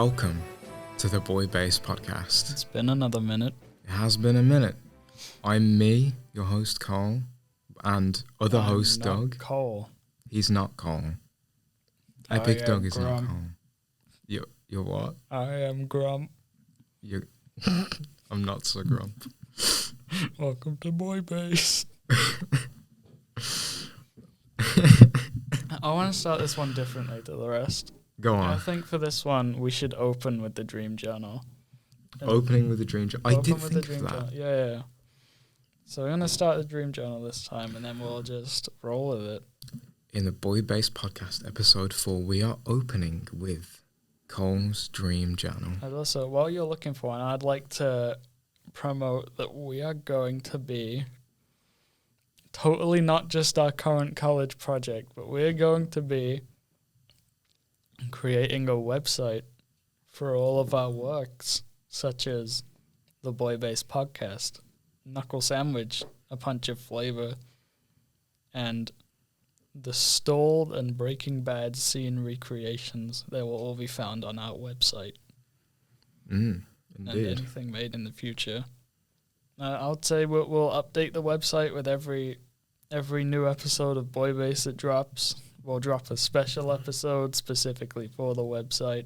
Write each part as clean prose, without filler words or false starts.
Welcome to the Buoy Base podcast. It's been another minute. It has been a minute. I'm me, your host Cole, and other host Doug. Cole. He's not Cole. Epic Doug is not Cole. You're what? I am Grump. I'm not so Grump. Welcome to Buoy Base. I want to start this one differently to the rest. Go on. I think for this one, we should open with the Dream Journal. Opening with the Dream Journal. I did think of that. Yeah. So we're going to start the Dream Journal this time, and then we'll just roll with it. In the Buoy Base podcast, episode 4, we are opening with Cole's Dream Journal. And also, while you're looking for one, I'd like to promote that we are going to be totally not just our current college project, but we're going to be creating a website for all of our works, such as the Buoy Base podcast, Knuckle Sandwich, A Punch of Flavor, and the Stalled and Breaking Bad scene recreations. They will all be found on our website. Indeed. And anything made in the future. I would say we'll update the website with every new episode of Buoy Base that drops. We'll drop a special episode specifically for the website.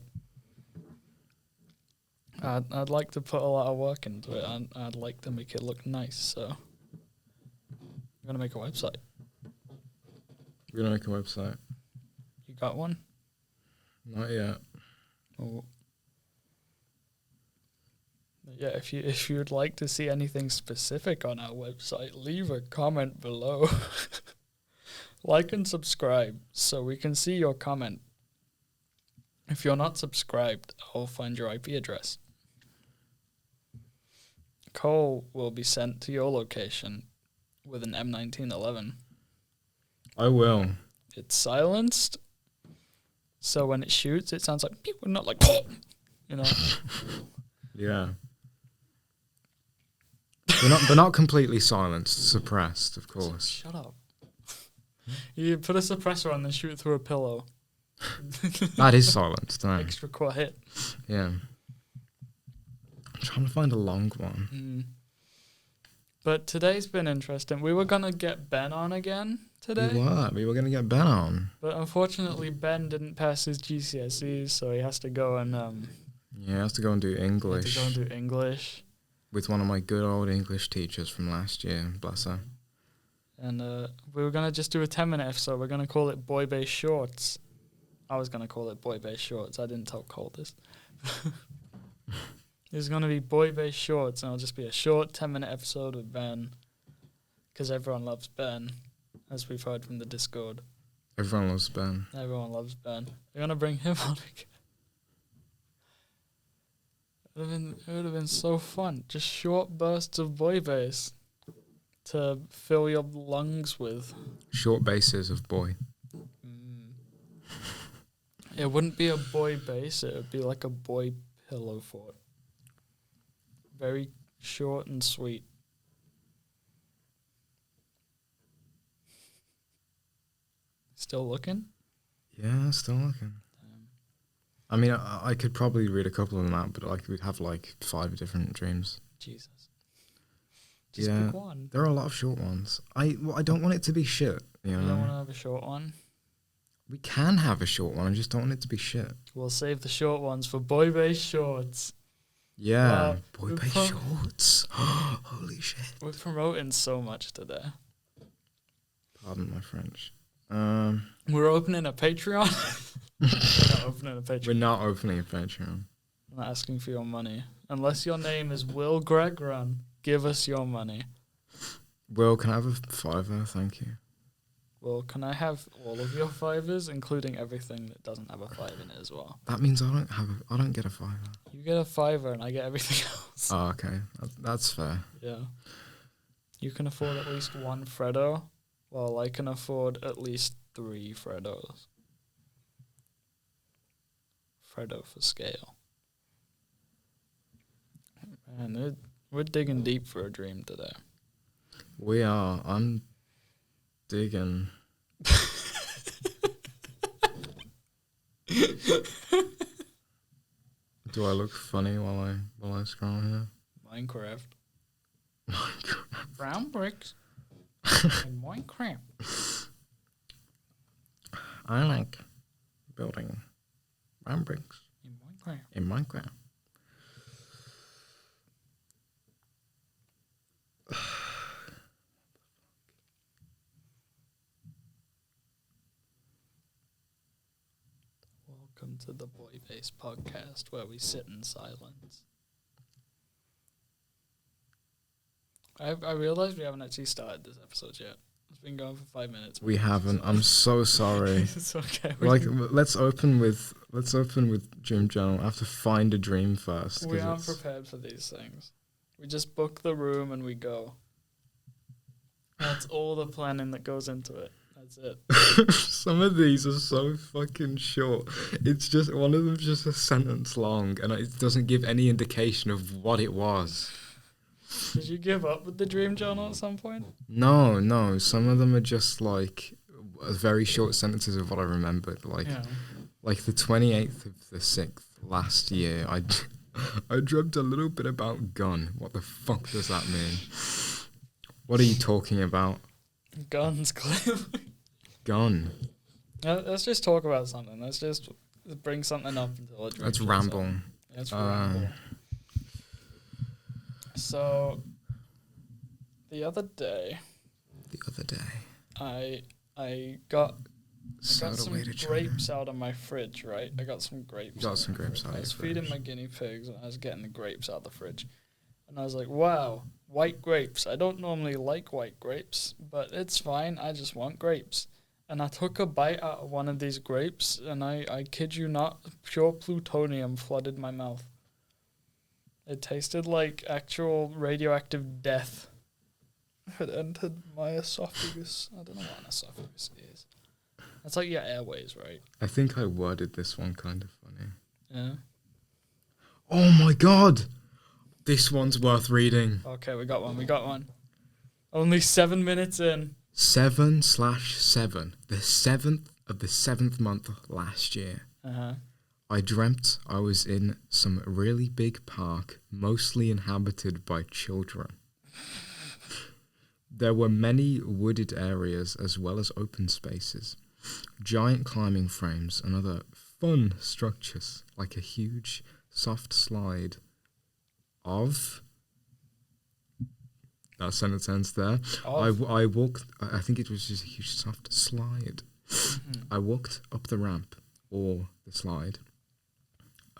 I'd like to put a lot of work into it. I'd like to make it look nice, so I'm going to make a website. We're going to make a website. You got one? Not yet. Oh. Yeah, if you'd like to see anything specific on our website, leave a comment below. Like and subscribe so we can see your comment. If you're not subscribed, I'll find your IP address. Cole will be sent to your location with an M1911. I will. It's silenced, so when it shoots, it sounds like pew, and not like you know. Yeah. They're not completely silenced, suppressed, of course. Shut up. You put a suppressor on and shoot it through a pillow. That is silenced, no. Extra quiet. Yeah. I'm trying to find a long one. But today's been interesting. We were going to get Ben on again today. We were going to get Ben on. But unfortunately, Ben didn't pass his GCSEs, so he has to go and... he has to go and do English. With one of my good old English teachers from last year, bless her. And we were going to just do a 10-minute episode. We're going to call it Buoy Base Shorts. I was going to call it Buoy Base Shorts. I didn't tell Cole this. It's going to be Buoy Base Shorts, and it'll just be a short 10-minute episode with Ben, because everyone loves Ben, as we've heard from the Discord. Everyone loves Ben. Everyone loves Ben. We're going to bring him on again. It would have been so fun. Just short bursts of Buoy Base to fill your lungs with. Short bases of boy. It wouldn't be a boy base. It would be like a boy pillow fort. Very short and sweet. Still looking? Yeah, still looking. I mean, I could probably read a couple of them out, but we'd have 5 different dreams. Jesus. Just pick one. There are a lot of short ones. I don't want it to be shit. You don't want to have a short one? We can have a short one. I just don't want it to be shit. We'll save the short ones for Buoy Base Shorts. Yeah, Buoy Base Shorts. Holy shit. We're promoting so much today. Pardon my French. We're opening a Patreon. We're not opening a Patreon. We're not opening a Patreon. I'm not asking for your money. Unless your name is Will Greg Run, give us your money. Will, can I have a $5? Thank you. Well, can I have all of your $5s, including everything that doesn't have a 5 in it as well? That means I don't get a $5. You get a $5 and I get everything else. Oh, okay. That's fair. Yeah. You can afford at least one Freddo, while I can afford at least 3 Freddos. Freddo for scale. Man, we're digging deep for a dream today. We are. I'm digging. Do I look funny while I scroll here? Minecraft. Minecraft. Brown bricks. In Minecraft. I like building brown bricks In Minecraft. in Minecraft. Welcome to the Buoy Base podcast, where we sit in silence. I realize we haven't actually started this episode yet. It's been going for 5 minutes. We haven't. I'm so sorry. It's okay. Like, let's open with Dream Journal. I have to find a dream first. We aren't prepared for these things. We just book the room and we go. That's all the planning that goes into it. That's it. Some of these are so fucking short. It's just one of them's just a sentence long, and it doesn't give any indication of what it was. Did you give up with the dream journal at some point? No. Some of them are just like very short sentences of what I remembered. Like the 28th of the 6th last year, I dreamt a little bit about gun. What the fuck does that mean? What are you talking about? Guns, clearly. Gun. Let's just talk about something. Let's just bring something up until it. Let's ramble. Let's ramble. So, the other day, I got some grapes out of my fridge, right? I got some grapes. You got some grapes out of your fridge. I was feeding my guinea pigs, and I was getting the grapes out of the fridge. And I was like, wow, white grapes. I don't normally like white grapes, but it's fine. I just want grapes. And I took a bite out of one of these grapes, and I kid you not, pure plutonium flooded my mouth. It tasted like actual radioactive death. It entered my esophagus. I don't know what an esophagus is. That's like your airways, right? I think I worded this one kind of funny. Yeah. Oh my god! This one's worth reading. Okay, we got one. Only 7 minutes in. 7/7. The 7th of the 7th month last year. Uh-huh. I dreamt I was in some really big park, mostly inhabited by children. There were many wooded areas as well as open spaces, giant climbing frames and other fun structures, like a huge soft slide of... That sentence ends there. I walked... I think it was just a huge soft slide. Mm-hmm. I walked up the ramp, or the slide,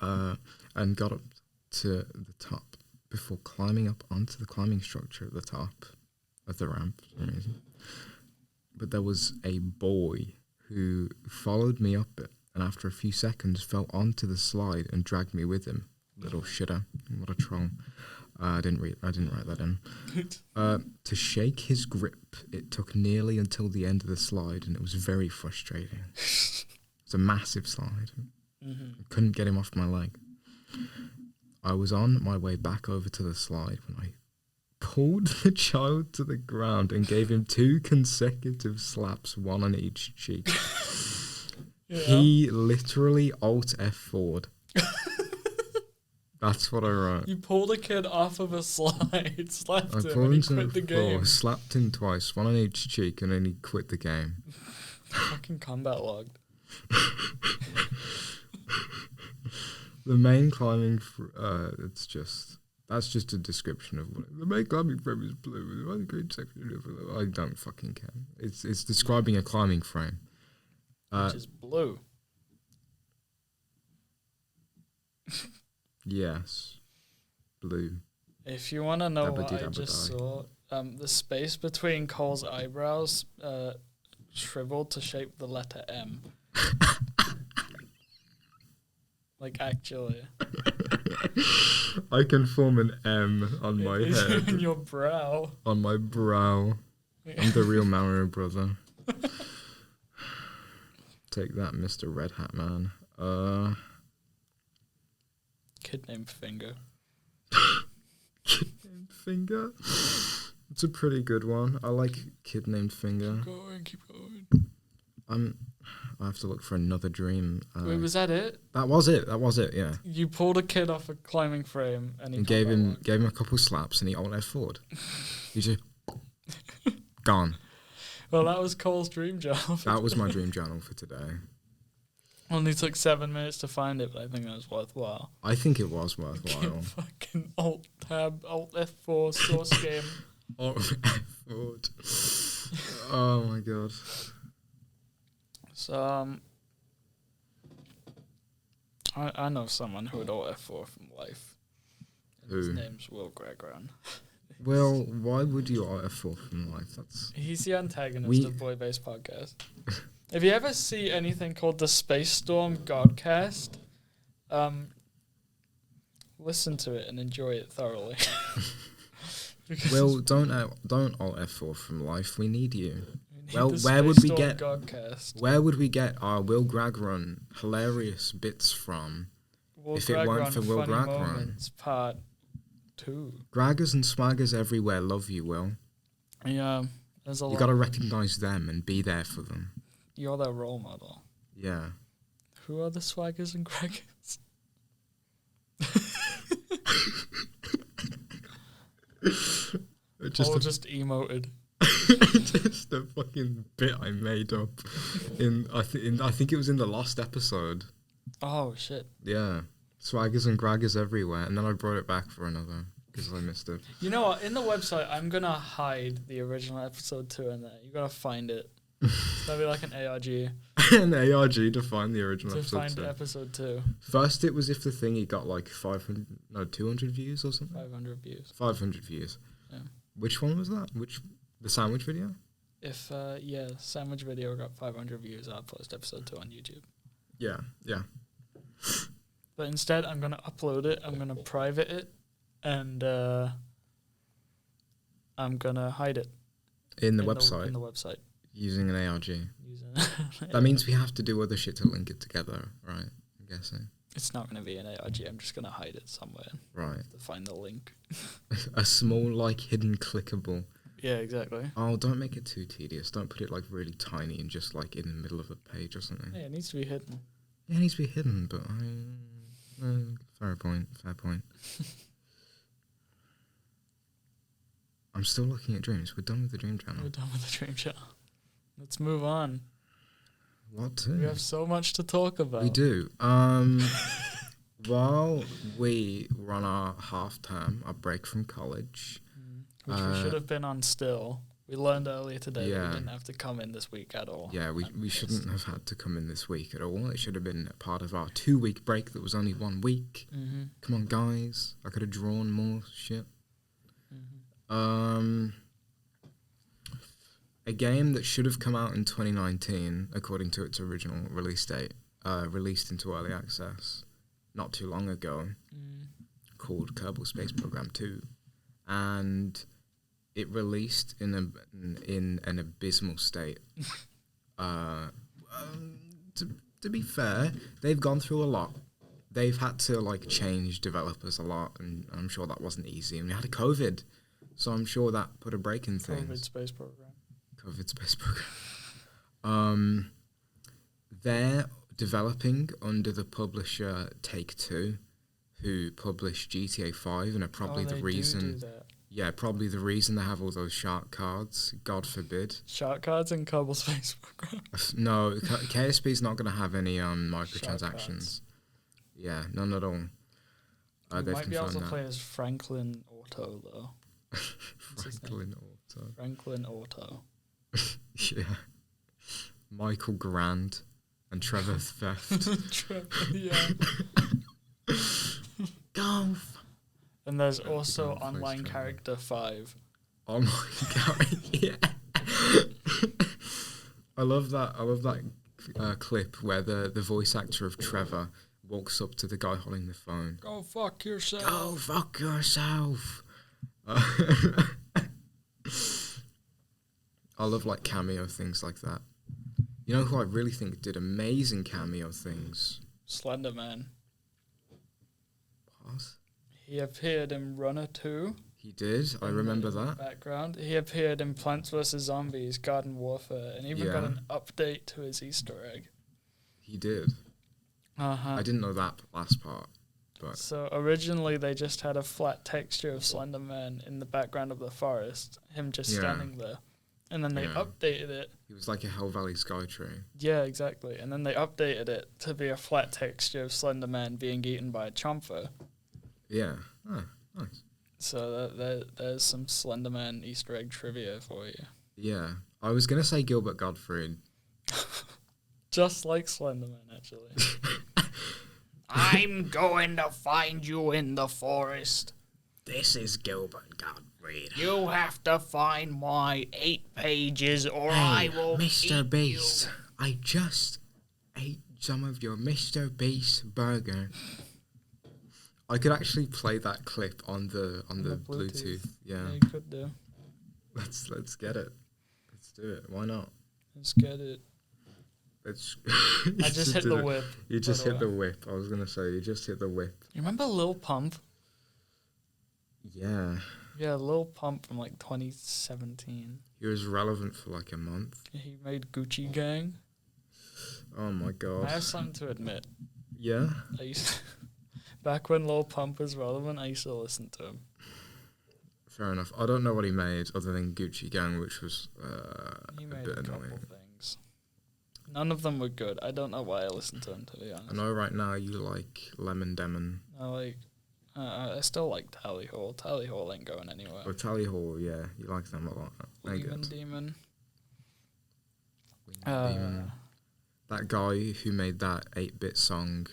and got up to the top before climbing up onto the climbing structure at the top of the ramp for some reason. But there was a boy who followed me up it, and after a few seconds fell onto the slide and dragged me with him. Little shitter. What a troll. I didn't write that in. To shake his grip, it took nearly until the end of the slide, and it was very frustrating. It's a massive slide. Mm-hmm. I couldn't get him off my leg. I was on my way back over to the slide when I pulled the child to the ground and gave him 2 consecutive slaps, one on each cheek. Yeah. He literally Alt F4'd. That's what I wrote. You pulled a kid off of a slide, slapped him, and he quit the game. Slapped him twice, one on each cheek, and then he quit the game. Fucking combat logged. The main climbing, that's just a description of what the main climbing frame is blue. One great section of I don't fucking care. It's describing a climbing frame, which is blue. Yes, blue. If you want to know what I just saw, the space between Cole's eyebrows shriveled to shape the letter M. Like, actually. I can form an M on my head. On your brow. On my brow. Yeah. I'm the real Mario brother. Take that, Mr. Red Hat Man. Kid named Finger. Kid named Finger? It's a pretty good one. I like Kid Named Finger. Keep going. I have to look for another dream. Wait, was that it? That was it. Yeah. You pulled a kid off a climbing frame and he gave him a couple slaps and he alt F4'd. He's just gone. Well, that was Cole's dream journal. That was my dream journal for today. Only took 7 minutes to find it, but I think that was worthwhile. I think it was worthwhile. Fucking alt tab, alt F4 source game. Alt F4'd. Oh my god. So, I know someone who would alt F4 from life. Who? His name's Will Gregron. Well, why would you alt F4 from life? He's the antagonist of Buoy Base podcast. If you ever see anything called the Space Storm Godcast, listen to it and enjoy it thoroughly. Well, don't alt F4 from life. We need you. Well, where would we get our Will Gregron hilarious bits from if it weren't for Will Gregron? Part 2. Graggers and swaggers everywhere love you, Will. Yeah, there's a lot. You got to recognise them and be there for them. You're their role model. Yeah. Who are the swaggers and graggers? Just emoted. Just a fucking bit I made up. I think it was in the last episode. Oh shit. Yeah. Swaggers and graggers everywhere, and then I brought it back for another because I missed it. You know what? In the website, I'm gonna hide the original episode 2 in there. You gotta find it. It's gonna be like an ARG. An ARG to find the original episode. To find episode 2. First, it was if the thingy got like 200 views or something. 500 views. 500 views. Yeah. Which one was that? The sandwich video? If sandwich video got 500 views, I'll post episode 2 on YouTube. Yeah. But instead, I'm gonna upload it. I'm gonna private it, and I'm gonna hide it in the website. In the website. Using an ARG. That means we have to do other shit to link it together, right? I'm guessing. It's not going to be an ARG. I'm just going to hide it somewhere. Right. To find the link. A small, hidden clickable. Yeah, exactly. Oh, don't make it too tedious. Don't put it, really tiny and just, in the middle of a page or something. Yeah, it needs to be hidden. Yeah, it needs to be hidden, but fair point. I'm still looking at dreams. We're done with the dream channel. Let's move on. What to? We have so much to talk about. We do. While we run our half-term, our break from college... Which we should have been on still. We learned earlier today that we didn't have to come in this week at all. Yeah, we shouldn't have had to come in this week at all. It should have been a part of our 2-week break that was only 1 week. Mm-hmm. Come on, guys. I could have drawn more shit. Mm-hmm. A game that should have come out in 2019, according to its original release date, released into early access not too long ago, called Kerbal Space Program 2, and it released in an abysmal state. To be fair, they've gone through a lot. They've had to change developers a lot, and I'm sure that wasn't easy. And we had a COVID, so I'm sure that put a break in things. COVID Space Program. They're developing under the publisher Take-Two, who published GTA 5 and are probably the reason. Do that. Yeah, probably the reason they have all those shark cards. God forbid. Shark cards in Kerbal Space Program. No, KSP's not going to have any microtransactions. Yeah, none at all. You might be able to play as Franklin Auto though. Franklin Auto. Yeah. Michael Grand and Trevor Theft. Yeah. Golf. And there's also Online Character 5. Online Character, yeah. I love that clip where the voice actor of Trevor walks up to the guy holding the phone. Go fuck yourself. Go fuck yourself. I love cameo things like that. You know who I really think did amazing cameo things? Slender Man. What? He appeared in Runner 2. He did. I remember that. Background. He appeared in Plants vs. Zombies, Garden Warfare, and even got an update to his Easter egg. He did. I didn't know that last part. But So originally they just had a flat texture of Slender Man in the background of the forest, him just standing there. And then they updated it. He was like a Hell Valley Skytree. Yeah, exactly. And then they updated it to be a flat texture of Slender Man being eaten by a chomper. Yeah. Oh, nice. So there's some Slender Man Easter egg trivia for you. Yeah. I was going to say Gilbert Gottfried. Just like Slender Man, actually. I'm going to find you in the forest. This is Gilbert Gottfried. You have to find my 8 pages or I will Mr. Beast, I just ate some of your Mr. Beast burger. I could actually play that clip on the Bluetooth. Yeah. You could do. Let's get it. Let's do it. Why not? Let's get it. I just hit the whip. You just hit the whip. I was gonna say you just hit the whip. You remember Lil Pump? Yeah. Yeah, Lil Pump from like 2017. He was relevant for like a month. He made Gucci Gang. Oh my god. I have something to admit. Yeah. Back when Lil Pump was relevant, I used to listen to him. Fair enough. I don't know what he made other than Gucci Gang, which was he a made bit a couple annoying. things. None of them were good. I don't know why I listened to him, to be honest. I know right now you like Lemon Demon. I still like Tally Hall. Tally Hall ain't going anywhere. Or Tally Hall, yeah. You like them a lot. They're good. Demon. Demon. That guy who made that 8-bit song.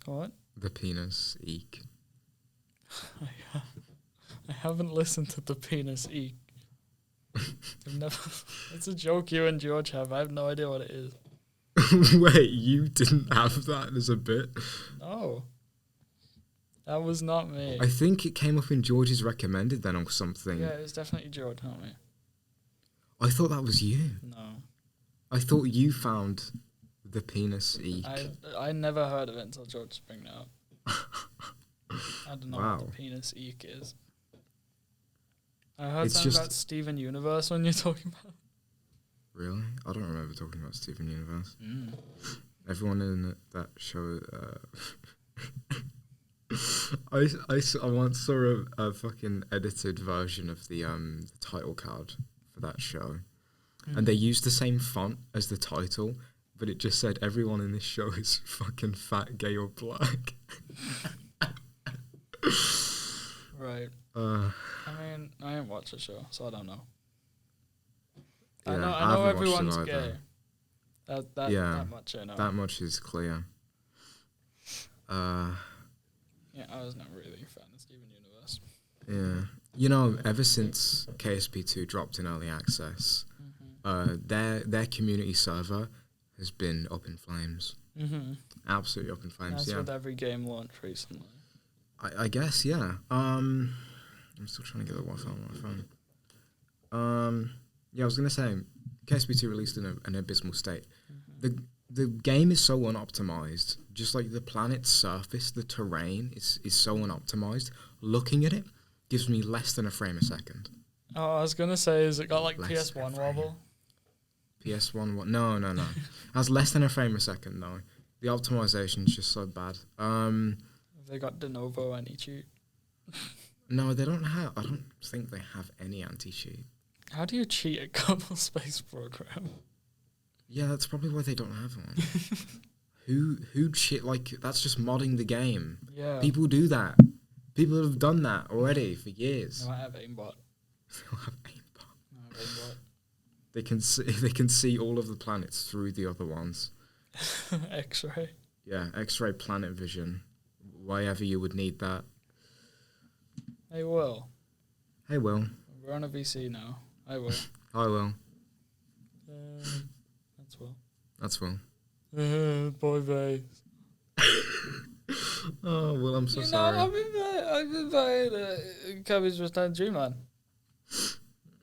What? The Penis Eek. I haven't listened to The Penis Eek. I've never. It's a joke you and George have. I have no idea what it is. Wait, you didn't have that as a bit? No. That was not me. I think it came up in George's recommended then or something. Yeah, it was definitely George, not me. I thought that was you. No. I thought you found The Penis Eek. I never heard of it until George bringing it up. I don't know what The Penis Eek is. I heard something about Steven Universe when you're talking about. Really? I don't remember talking about Steven Universe. Everyone in that show. I once saw a fucking edited version of the title card for that show, and they used the same font as the title, but it just said everyone in this show is fucking fat, gay, or black. Right. I mean, I didn't watch the show, so I don't know. Yeah, I know everyone's gay. That much I know. That much is clear. Yeah, I was never really a fan of Steven Universe. Yeah. You know, ever since KSP2 dropped in early access, their community server has been up in flames. Absolutely up in flames, That's with every game launch recently. I guess, yeah. I'm still trying to get the Wi-Fi on my phone. Yeah, I was going to say, KSP2 released in an abysmal state. The game is so unoptimized. Just like the planet's surface, the terrain is so unoptimized. Looking at it gives me less than a frame a second. Oh, I was going to say, has it got like PS1 wobble? PS1 No. It has less than a frame a second, though. The optimization's just so bad. Have they got de novo anti-cheat? No, they don't have. I don't think they have any anti-cheat. How do you cheat a Kerbal Space Program? Yeah, that's probably why they don't have one. Who cheat? Like, that's just modding the game. Yeah. People do that. People have done that already for years. No, I have aimbot. They'll have aimbot. No, I have aimbot. They can see all of the planets through the other ones. X-ray. Yeah, X-ray planet vision. Why ever you would need that. Hey, Will. Hey, Will. We're on a VC now. I will. Hi, Will. That's Will. That's Will. Buoy Base. Oh, Will, I'm so sorry. I've been playing Kirby's Return to Dreamland.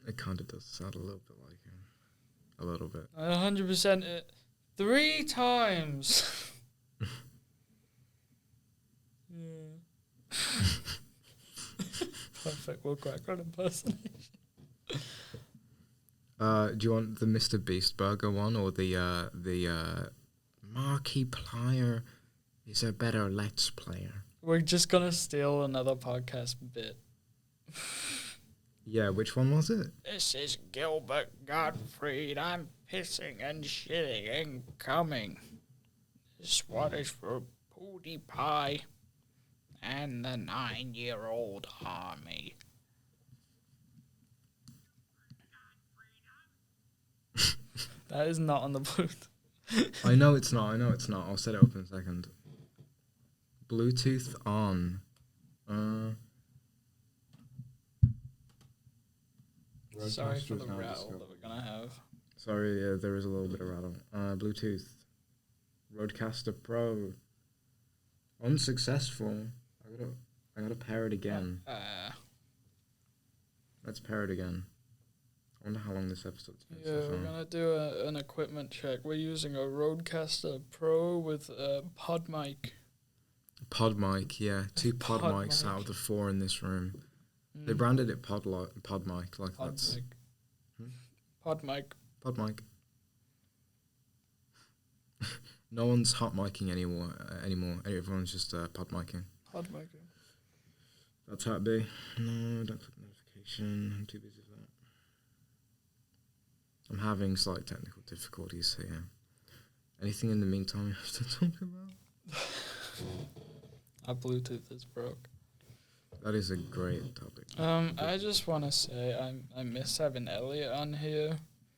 It kind of does sound a little bit like him. A little bit. 100% it 3 times. Yeah. Perfect Will Cracker impersonation. Do you want the Mr. Beast burger one or the Markiplier is a better Let's Player. We're just gonna steal another podcast bit. Yeah, which one was it? This is Gilbert Gottfried. I'm pissing and shitting and coming. This one is for PewDiePie and the 9-year-old army. That is not on the Bluetooth. I know it's not. I'll set it up in a second. Bluetooth on. Sorry for the rattle that we're gonna have. Sorry, yeah, there is a little bit of rattle. Bluetooth. Rodecaster Pro. Unsuccessful. I gotta pair it again. Let's pair it again. I wonder how long this episode's been. Yeah, we're gonna do an equipment check. We're using a Rodecaster Pro with a pod mic. Pod mic, yeah. 2 pod mics out of the 4 in this room. They branded it pod mic, like Pod that's... mic. Pod mic. Pod mic. No one's hot micing anymore. Everyone's just pod micing. Pod mic. That's how it be. No, don't click notification. I'm too busy for that. I'm having slight technical difficulties here. Anything in the meantime you have to talk about? Our Bluetooth is broke. That is a great topic. I just want to say I miss having Elliot on here.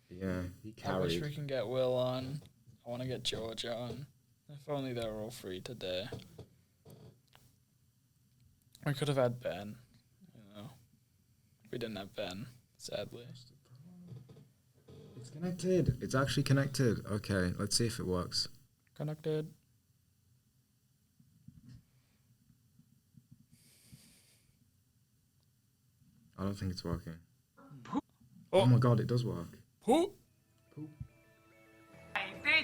Yeah, he I wish carried. we can get Will on. I want to get George on. If only they were all free today. We could have had Ben. We didn't have Ben, sadly. It's connected. It's actually connected. Okay, let's see if it works. Connected. I don't think it's working. Oh my god, it does work. Who?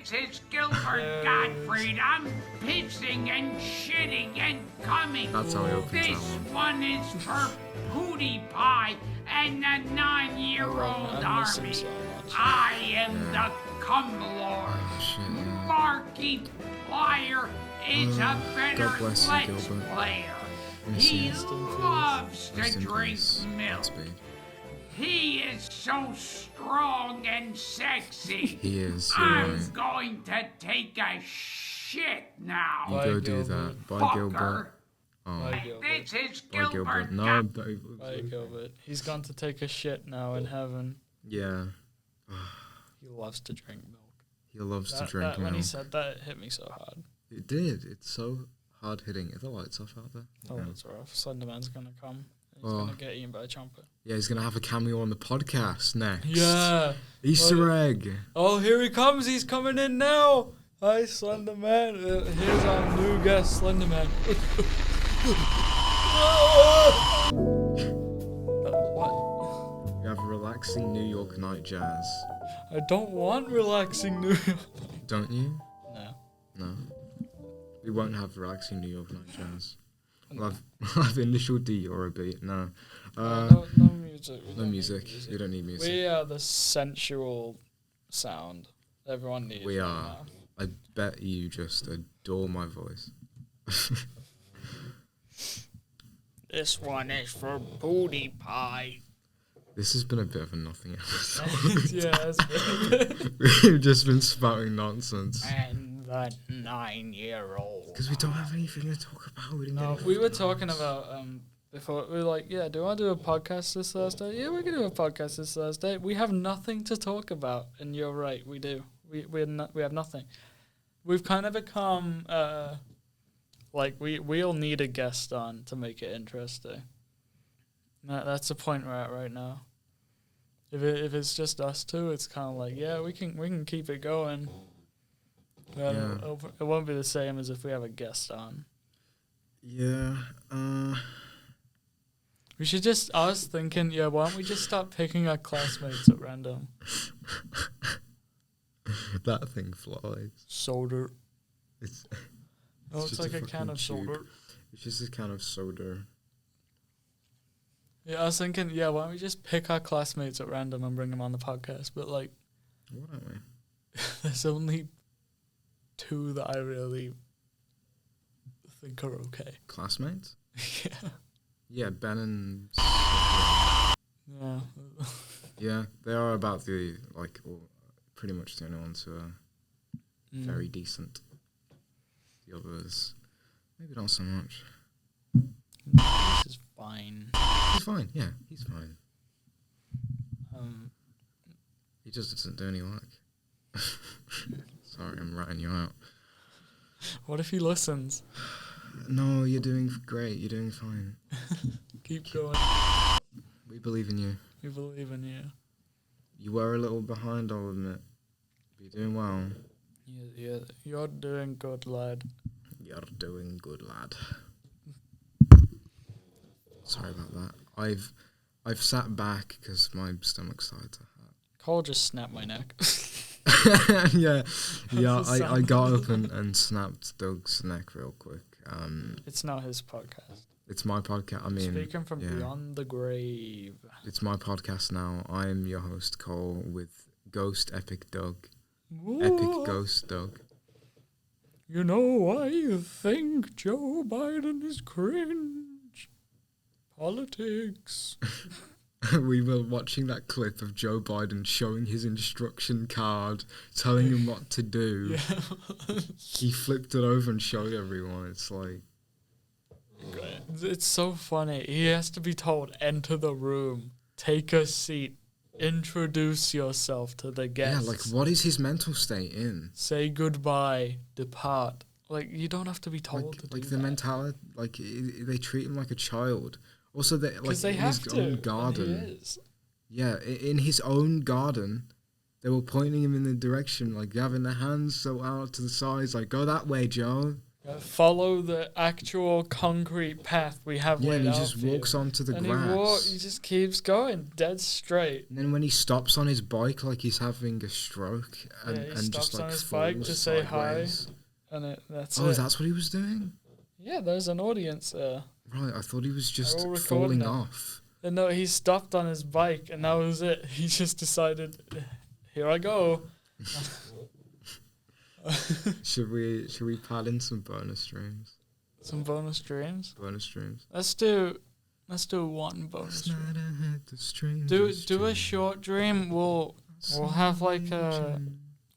This is Gilbert Gottfried. I'm pissing and shitting and coming. That's how he opens This that one is for PewDiePie and the 9-year-old I miss him army. so much. I am the cum lord. Shit, yeah. Markiplier is a better God bless you, Let's Gilbert. Player. Miss He you. loves Rest to in drink peace, milk. Godspeed. He is so strong and sexy. He is, you're I'm right. going to take a shit now. You Bye, go do Gilbert. that. Bye, Fucker. Gilbert. Oh, Bye, Gilbert. This is bye, Gilbert. Gilbert. No, Gottfried. don't. Bye, Gilbert. He's gone to take a shit now in heaven. Yeah, He loves to drink milk. he loves to drink When he milk. said that, it hit me so hard. It did. It's so hard hitting. Are the lights off out there? Oh, Yeah. that's rough. Slender Man's gonna come. He's Oh. gonna get eaten by a chomper. Yeah, he's gonna have a cameo on the podcast next. Yeah. Easter egg. Oh, here he comes. He's coming in now. Hi, Slender Man. Here's our new guest, Slender Man. What? You have relaxing New York night jazz, I don't want relaxing New York. don't you? No. No. We won't have relaxing New York night jazz. We'll have initial D or a beat. No. No music. We No don't music. need You don't need music. We are the sensual sound everyone needs. We right are. now. I bet you just adore my voice. This one is for PewDiePie. This has been a bit of a nothing episode. Yeah, that's We've just been spouting nonsense. And the 9-year-old. Because we don't have anything to talk about. We didn't No, get we were anything talking else. about before. We were like, yeah, do you want to do a podcast this Thursday? Yeah, we're gonna do a podcast this Thursday. We have nothing to talk about, and you're right, we do. We have nothing. We've kind of become like we'll need a guest on to make it interesting. That's the point we're at right now. If it's just us two, it's kind of like, yeah, we can keep it going. But Yeah. it won't be the same as if we have a guest on. Yeah. We should just, I was thinking, yeah, why don't we just start picking our classmates at random? That thing flies. Soda. It's Oh, it's just like a fucking can of tube. soda. It's just a can of soda. Yeah, I was thinking, yeah, why don't we just pick our classmates at random and bring them on the podcast? But, like, Why don't we? there's only two that I really think are okay. Classmates? Yeah. Yeah, Ben and... Yeah. Yeah, they are about the, like, pretty much the only ones who are very decent. The others, maybe not so much. This is fine. He's fine, yeah, he's fine. He just doesn't do any work. Sorry, I'm ratting you out. What if he listens? No, you're doing great, you're doing fine. Keep going. We believe in you. We believe in you. You were a little behind, I'll admit. But you're doing well. Yeah, you're doing good, lad. You're doing good, lad. Sorry about that. I've sat back because my stomach started to hurt. Cole just snapped my neck. yeah. I got up and snapped Doug's neck real quick. It's not his podcast. It's my podcast. I mean, Speaking from beyond the grave. It's my podcast now. I'm your host, Cole, with Ghost Epic Doug. Ooh. Epic Ghost Doug. You know, I think Joe Biden is cringe. Politics. We were watching that clip of Joe Biden showing his instruction card, telling him what to do. Yeah. He flipped it over and showed everyone. It's like... It's so funny. He has to be told, enter the room, take a seat, introduce yourself to the guests. Yeah, like, what is his mental state in? Say goodbye, depart. Like, you don't have to be told to do like that. the mentality, like, they treat him like a child. Also, they, like, they in have his to, own garden. and he is. Yeah, in his own garden, they were pointing him in the direction, like, having their hands so out to the sides, like, go that way, Joe. Follow the actual concrete path we have laid out. Yeah, and he just walks onto the grass. He just keeps going, dead straight. And then when he stops on his bike, like he's having a stroke, and Stops just like on his falls bike to say sideways. hi, and that's Oh, it. that's what he was doing? Yeah, there's an audience there. Right, I thought he was just all recording falling it. off. And no, he stopped on his bike, and that was it. He just decided, here I go. Should we pad in some bonus streams? Some bonus streams. Bonus streams. Let's do one bonus stream. Do Do a short dream. We'll have like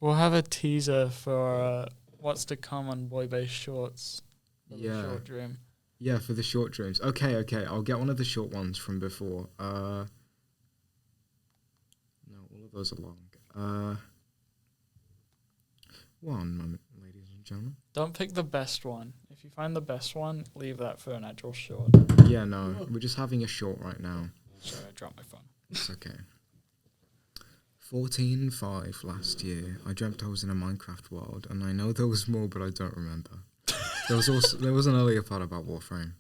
we'll have a teaser for what's to come on Buoy Base Shorts. For the short dream. Yeah, for the short dreams. Okay. I'll get one of the short ones from before. No, all of those are long. One moment, ladies and gentlemen. Don't pick the best one. If you find the best one, leave that for an actual short. Yeah, no, we're just having a short right now. Sorry, I dropped my phone. It's okay. 14.5 last year, I dreamt I was in a Minecraft world, and I know there was more, but I don't remember. There was an earlier part about Warframe.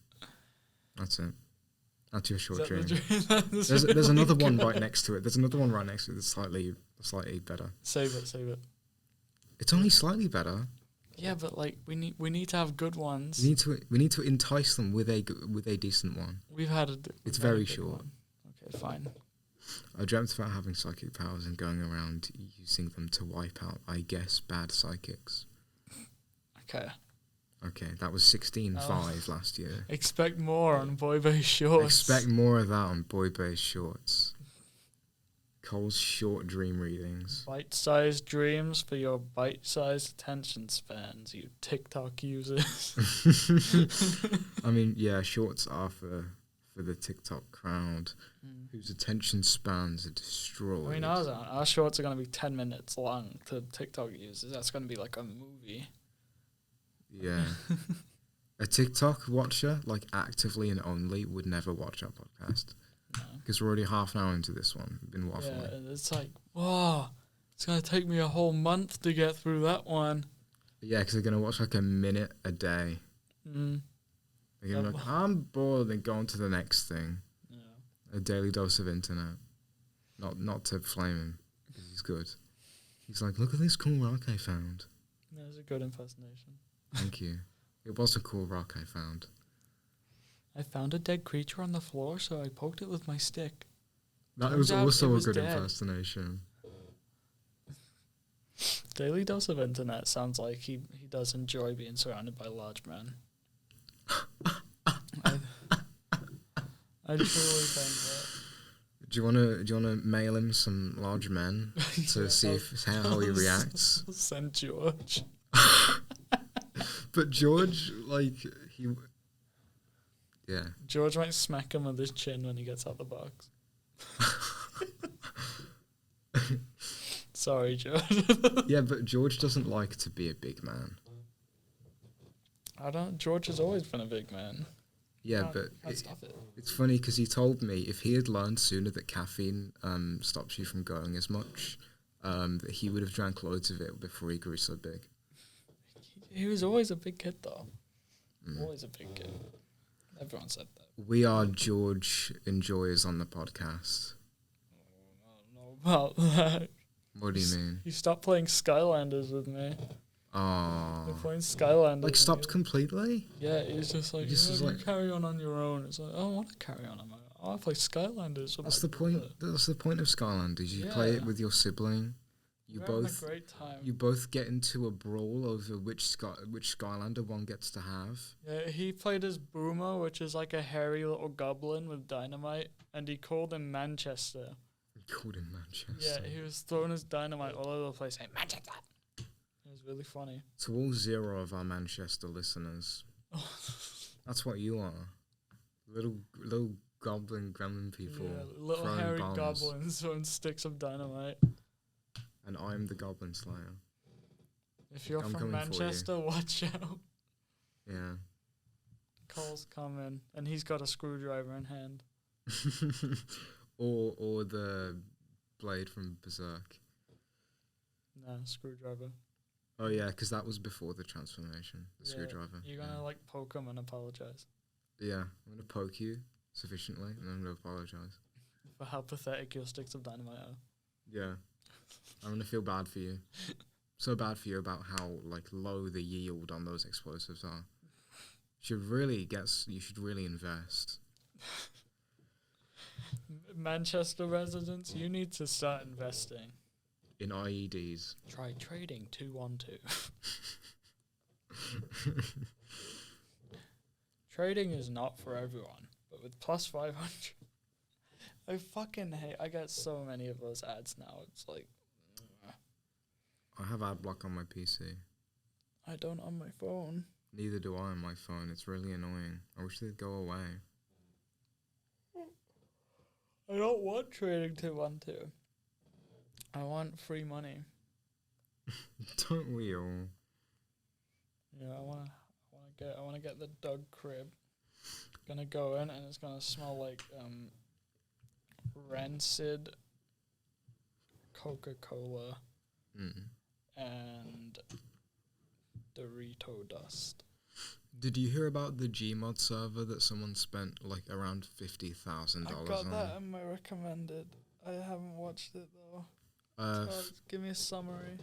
That's it. That's your short dream. There's another one right next to it. There's another one right next to it that's slightly better. Save it. It's only slightly better. Yeah, but like we need to have good ones. We need to entice them with a decent one. It's very short. One. Okay, fine. I dreamt about having psychic powers and going around using them to wipe out, I guess, bad psychics. Okay, that was 16.5 last year. Expect more on Buoy Base Shorts. Expect more of that on Buoy Base Shorts. Cole's short dream readings. Bite-sized dreams for your bite-sized attention spans, you TikTok users. I mean, yeah, shorts are for the TikTok crowd whose attention spans are destroyed. I mean, our shorts are going to be 10 minutes long to TikTok users. That's going to be like a movie. Yeah. A TikTok watcher, like actively and only, would never watch our podcast. Because we're already half an hour into this one. We've been waffling. Yeah, and it's like, whoa, it's going to take me a whole month to get through that one. Yeah, because they're going to watch like a minute a day. They're going to be like, I'm bored, and go on to the next thing. Yeah. A daily dose of internet. Not to flame him, because he's good. He's like, look at this cool rock I found. That was a good impersonation. Thank you. It was a cool rock I found. I found a dead creature on the floor, so I poked it with my stick. That was also a good impersonation. Daily Dose of Internet sounds like he does enjoy being surrounded by large men. I truly think that. Do you wanna mail him some large men to see how he reacts? Send George. But George, like yeah. George might smack him with his chin when he gets out the box. Sorry, George. Yeah, but George doesn't like to be a big man. George has always been a big man. Yeah, but it's funny because he told me if he had learned sooner that caffeine stops you from going as much, that he would have drank loads of it before he grew so big. He was always a big kid, though. Always a big kid. Everyone said that. We are George Enjoyers on the podcast. I don't know about that. What do you mean? You stopped playing Skylanders with me. Oh. We're playing Skylanders. Like, stopped completely? Yeah, he's just like, you carry on your own. It's like, I don't want to carry on my own. I want to play Skylanders. That's the point. That's the point of Skylanders. You play it with your sibling. We're having a great time. You both get into a brawl over which Skylander one gets to have. Yeah, he played as Boomer, which is like a hairy little goblin with dynamite, and he called him Manchester. He called him Manchester. Yeah, he was throwing his dynamite all over the place, saying Manchester. It was really funny. To all 0 of our Manchester listeners, that's what you are. Little goblin gremlin people. Yeah, little hairy goblins throwing sticks of dynamite. And I'm the Goblin Slayer. If you're from Manchester, watch out. Yeah. Cole's coming, and he's got a screwdriver in hand. or the blade from Berserk. No, screwdriver. Oh yeah, because that was before the transformation. The screwdriver. You're gonna like poke him and apologize. Yeah, I'm gonna poke you sufficiently, and I'm gonna apologize for how pathetic your sticks of dynamite are. Yeah. I'm gonna feel bad for you. So bad for you about how like low the yield on those explosives are. You should really invest. Manchester residents, you need to start investing in IEDs. Try trading 212. Trading is not for everyone, but with plus 500, I fucking hate. I get so many of those ads now. It's like. I have ad block on my PC. I don't on my phone. Neither do I on my phone. It's really annoying. I wish they'd go away. I don't want trading 212. I want free money. Don't we all? Yeah, I wanna get the Doug crib. Gonna go in and it's gonna smell like rancid Coca-Cola. And Dorito dust. Did you hear about the Gmod server that someone spent like around $50,000 on? I got that in my recommended. I haven't watched it though. Give me a summary.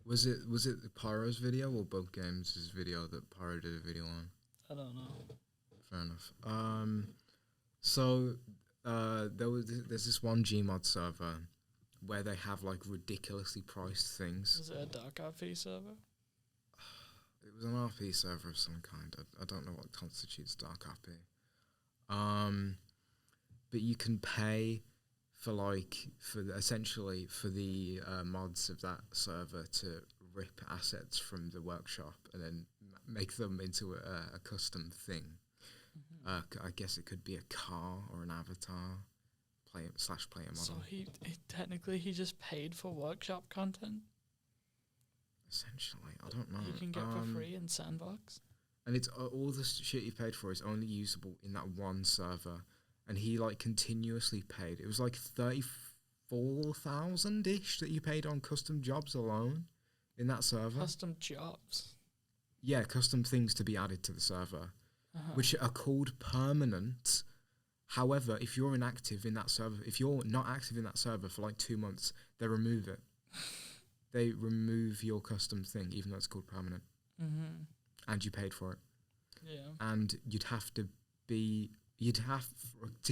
Was it Pyro's video or Both Games' video that Pyro did a video on? I don't know. Fair enough. So there's this one Gmod server where they have like ridiculously priced things. Was it a dark RP server? It was an RP server of some kind. I don't know what constitutes dark RP. But you can pay for essentially for the mods of that server to rip assets from the workshop and then make them into a custom thing. I guess it could be a car or an avatar. Player model. So he technically just paid for workshop content? Essentially, I don't know. You can get for free in Sandbox? And it's all the shit you paid for is only usable in that one server. And he like continuously paid. It was like 34,000-ish that you paid on custom jobs alone in that server. Custom jobs? Yeah, custom things to be added to the server, which are called permanent. However, if you're inactive in that server, if you're not active in that server for like 2 months, they remove it. They remove your custom thing, even though it's called permanent. And you paid for it. Yeah. And you'd have to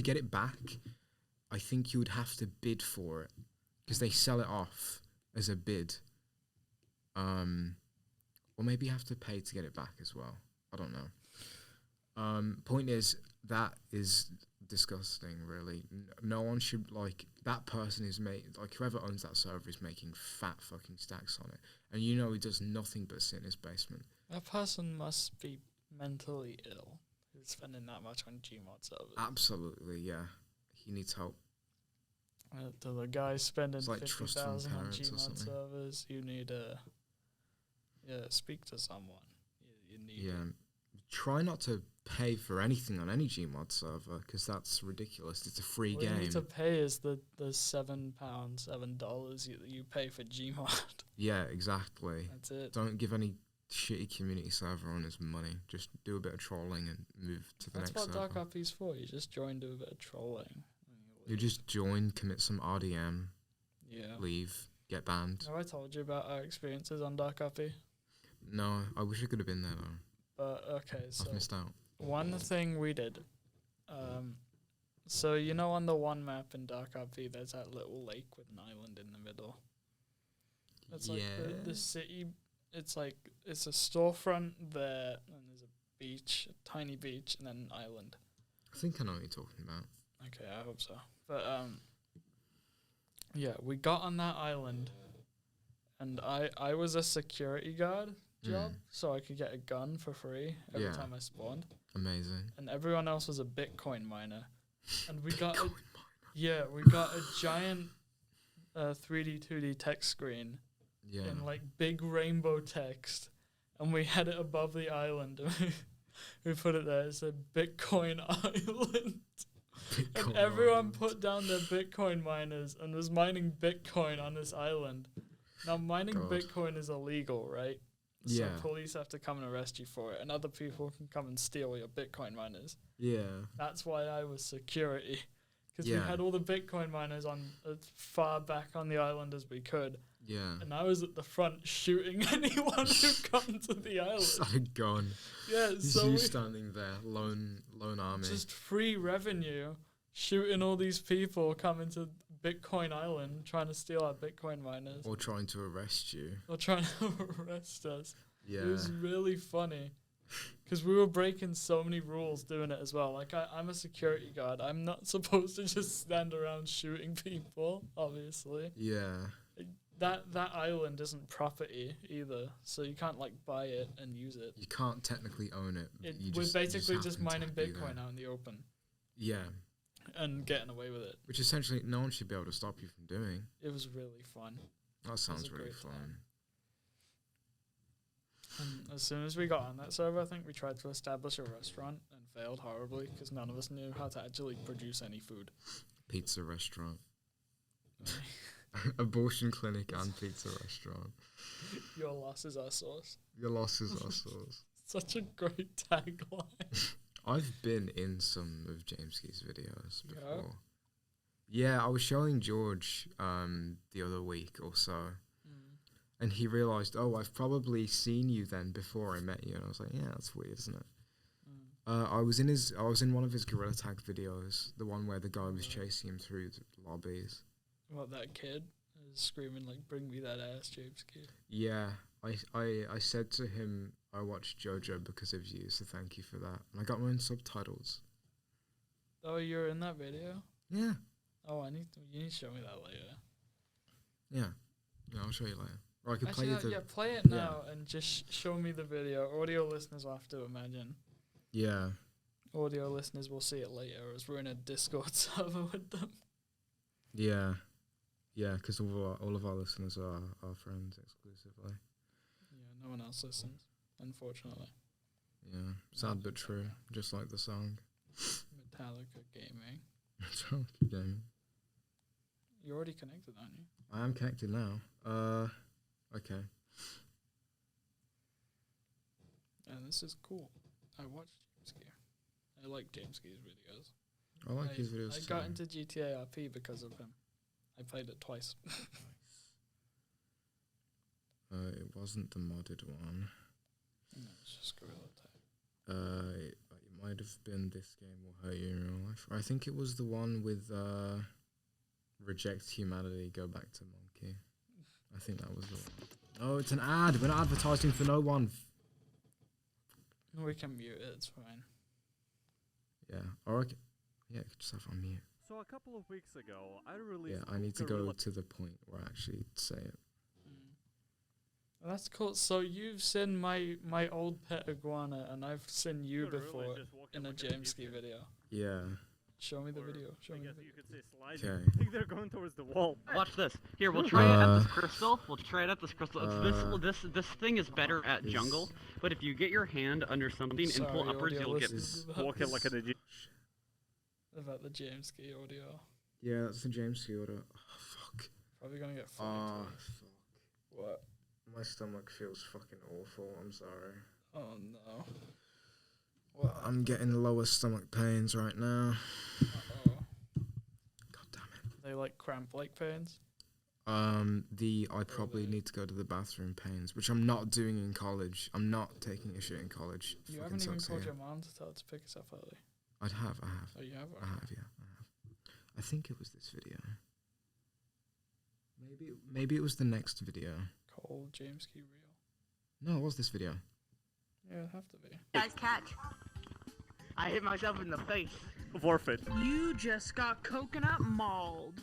get it back, I think you would have to bid for it. Because they sell it off as a bid. Or maybe you have to pay to get it back as well. I don't know. Point is, that is disgusting, really. No one should, like, that person is whoever owns that server is making fat fucking stacks on it. And he does nothing but sit in his basement. That person must be mentally ill who's spending that much on Gmod servers. Absolutely, yeah. He needs help. To the guy spending like 50,000 on parents or Gmod something. servers, you need to speak to someone. You need Try not to pay for anything on any Gmod server, because that's ridiculous. It's a free all game. you need to pay is the $7 you pay for Gmod. Yeah, exactly. That's it. Don't give any shitty community server owners money. Just do a bit of trolling and move to the next server. That's what Dark RP's for. You just join, do a bit of trolling. You just join, commit some RDM, leave, get banned. Have I told you about our experiences on Dark RP? No, I wish I could have been there though. But okay, so I've missed out. one thing we did. So on the one map in Dark RP, there's that little lake with an island in the middle. It's like the city. It's like it's a storefront there, and there's a beach, a tiny beach, and then an island. I think I know what you're talking about. Okay, I hope so. But we got on that island, and I was a security guard job, so I could get a gun for free every time I spawned. Amazing. And everyone else was a Bitcoin miner, and we got a giant 3D 2D text screen in like big rainbow text, and we had it above the island. We put it there. It said Bitcoin Island. And everyone put down their Bitcoin miners and was mining Bitcoin on this island. Now, mining Bitcoin is illegal, right? So police have to come and arrest you for it, and other people can come and steal your Bitcoin miners. Yeah. That's why I was security, because we had all the Bitcoin miners on as far back on the island as we could. Yeah. And I was at the front shooting anyone who come to the island. Started gone. Yeah, so you standing there, lone army. Just free revenue, shooting all these people coming to Bitcoin Island, trying to steal our Bitcoin miners. Or trying to arrest you. Or trying to arrest us. Yeah. It was really funny. Because we were breaking so many rules doing it as well. Like, I'm a security guard. I'm not supposed to just stand around shooting people, obviously. Yeah. That island isn't property either, so you can't, like, buy it and use it. You can't technically own it. We're basically just mining Bitcoin out in the open. Yeah. And getting away with it. Which essentially no one should be able to stop you from doing. It was really fun. That sounds really fun. And as soon as we got on that server, I think we tried to establish a restaurant and failed horribly because none of us knew how to actually produce any food. Pizza restaurant. Abortion clinic and pizza restaurant. Your loss is our source. Your loss is our source. Such a great tagline. I've been in some of James Key's videos before. Yeah, I was showing George the other week or so. And he realised, I've probably seen you then before I met you. And I was like, yeah, that's weird, isn't it? I was in one of his Gorilla Tag videos, the one where the guy was chasing him through the lobbies. What, that kid is screaming like, "Bring me that ass, James Key"? Yeah, I said to him, I watched JoJo because of you, so thank you for that. And I got my own subtitles. Oh, you're in that video? Yeah. Oh, you need to show me that later. Yeah, I'll show you later. Or I could play play it now and just show me the video. Audio listeners will have to imagine. Yeah. Audio listeners will see it later as we're in a Discord server with them. Yeah. Yeah, because all of our listeners are our friends exclusively. Yeah, no one else listens, unfortunately. Yeah, sad but true, just like the song. Metallica Gaming. Metallica Gaming. You're already connected, aren't you? I am connected now. Okay. And this is cool. I watched James Key. I like James Key's videos. I like his videos too. I got into GTA RP because of him. I played it twice. It wasn't the modded one. No, it's just Gorilla Tag. It might have been This Game Will Hurt You in Real Life. I think it was the one with Reject Humanity, Go Back to Monkey. I think that was the one. Oh, it's an ad. We're not advertising for no one. We can mute it, it's fine. Yeah. Or yeah, just have it on mute. So a couple of weeks ago, I released. Yeah, I need to go to the point where I actually say it. Well, that's cool. So you've seen my old pet iguana, and I've seen you before in a Jameski video. Yeah. Show me the video. Show me the video. You could say sliding. Okay. I think they're going towards the wall. Watch this. Here, we'll try it at this crystal. We'll try it at this crystal. This thing is better at jungle, but if you get your hand under something and pull upwards, you'll get. Walking like an idiot. About the Jameski audio. Yeah, that's the James order. Oh, fuck. Probably gonna get Oh, fucked. fuck. What? My stomach feels fucking awful. I'm sorry. Oh no. Well, I'm getting lower stomach pains right now. Uh-oh. God damn it. They like cramp-like pains? I probably need to go to the bathroom pains, which I'm not doing in college. I'm not taking a shit in college. You Fucking haven't even sucks called here. your mom to tell her to pick us up early. I have. Oh, you have? I have, yeah. I think it was this video. Maybe it was the next video. Cole Jameski real. No, it was this video. Yeah, it'd have to be. Guys, catch. I hit myself in the face. Forfeit. You just got coconut mauled.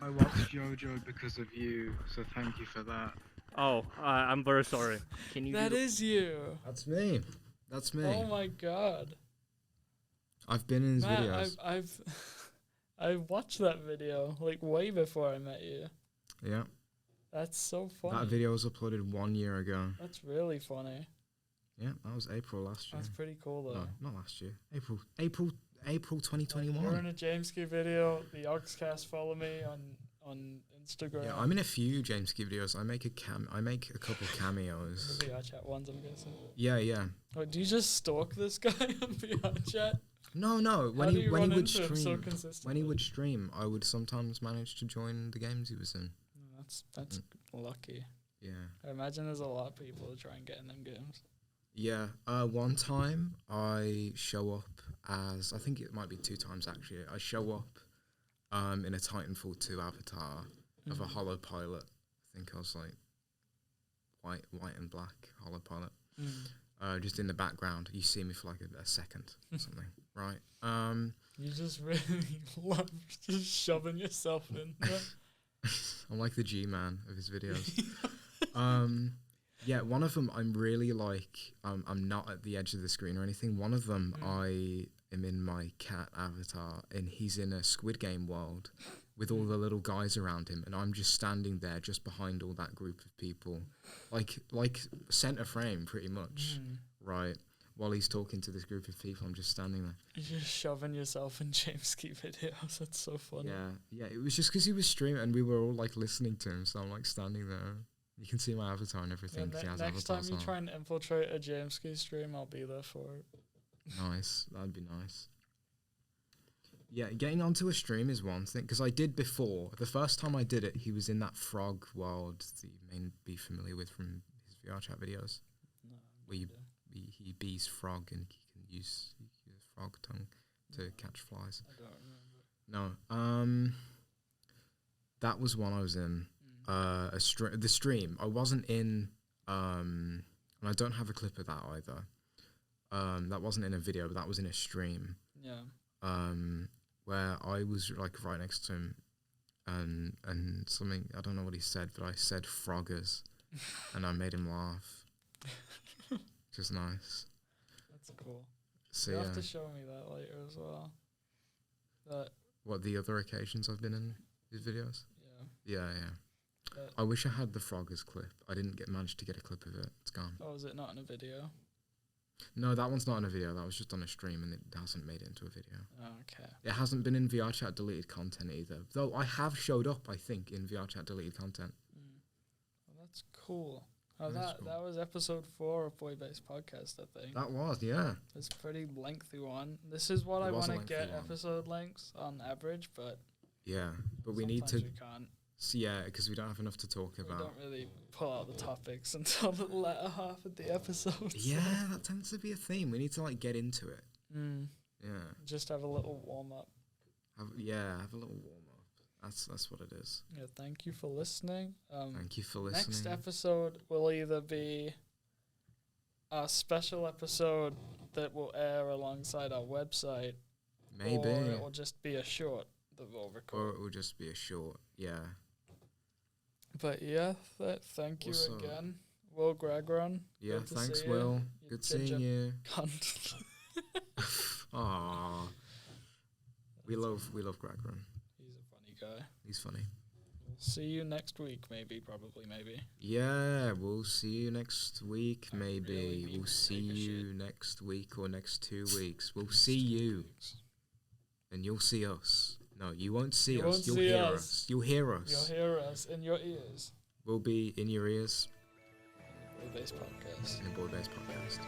I watched JoJo because of you, so thank you for that. Oh, I'm very sorry. Can you? That is you. That's me. That's me. Oh my god. I've been in his Matt, videos. I've watched that video like way before I met you. Yeah. That's so funny. That video was uploaded 1 year ago. That's really funny. Yeah, that was April last year. That's pretty cool though. No, not last year. April 2021. You're in a Jameski video. The Oxcast follow me on Instagram. Yeah, I'm in a few Jameski videos. I make a couple cameos. The VR chat ones, I'm guessing. Yeah. Wait, do you just stalk this guy on VR chat? No. When How do he you when he run would into him so stream, consistently? when he would stream, I would sometimes manage to join the games he was in. That's lucky. Yeah. I imagine there's a lot of people who try and get in them games. Yeah. One time I show up as, I think it might be 2 times actually. I show up in a Titanfall 2 avatar of a hollow pilot. I think I was like white and black hollow pilot. Just in the background. You see me for like a second or something, right? You just really love just shoving yourself in. I'm like the G-man of his videos. Yeah, one of them I'm really like, I'm not at the edge of the screen or anything. One of them I am in my cat avatar and he's in a Squid Game world with all the little guys around him and I'm just standing there just behind all that group of people. Like center frame pretty much, right? While he's talking to this group of people, I'm just standing there. You're just shoving yourself in Jameski videos. That's so funny. Yeah, it was just because he was streaming and we were all like listening to him, so I'm like standing there. You can see my avatar and everything. Yeah, he has next time avatars you on. try and infiltrate a Jameski stream, I'll be there for it. Nice, that'd be nice. Yeah, getting onto a stream is one thing, because I did before. The first time I did it, he was in that frog world that you may be familiar with from his VR chat videos. No, Where he bees frog and he can use frog tongue to catch flies. I don't remember. No, that was one I was in. The stream. I wasn't in, and I don't have a clip of that either. That wasn't in a video, but that was in a stream. Yeah. Where I was like right next to him, and something, I don't know what he said, but I said froggers, and I made him laugh. Which is nice. That's cool. So You yeah. have to show me that later as well. That, What, the other occasions I've been in his videos? yeah. Yeah. I wish I had the froggers clip. I didn't manage to get a clip of it. It's gone. Oh, is it not in a video? No, that one's not in a video. That was just on a stream, and it hasn't made it into a video. Oh, okay. It hasn't been in VR chat deleted content either. Though I have showed up, I think, in VR chat deleted content. Well, that's cool. Oh, That is that cool. was episode 4 of Buoy Base podcast, I think. That was, yeah. It's a pretty lengthy one. This is what It I was want a to lengthy get one. episode lengths on average, but Yeah, but we need sometimes to, we can't. yeah, because we don't have enough to talk We about. don't really pull out the topics until the latter half of the episode. Yeah, that tends to be a theme. We need to like get into it. Yeah, Just have a little warm up. have a little warm up. That's what it is. Yeah, thank you for listening. Thank you for listening. Next episode will either be a special episode that will air alongside our website, Maybe. or it will just be a short that we'll Or record. it will just be a short. Yeah. But yeah, thank you Also- again, Will Gregron. Yeah, Good to thanks, see you, Will. you Good seeing ginger you. Cunt. Aww. We love Gregron. He's a funny guy. He's funny. We'll see you next week, maybe. Yeah, we'll see you next week, maybe. really need We'll to see take a you shit. next week or next 2 weeks. We'll see you, and you'll see us. No, you won't see You us. won't You'll see hear us. us. You'll hear us. You'll hear us in your ears. We'll be in your ears Buoy Base Podcast. in the Buoy Base podcast.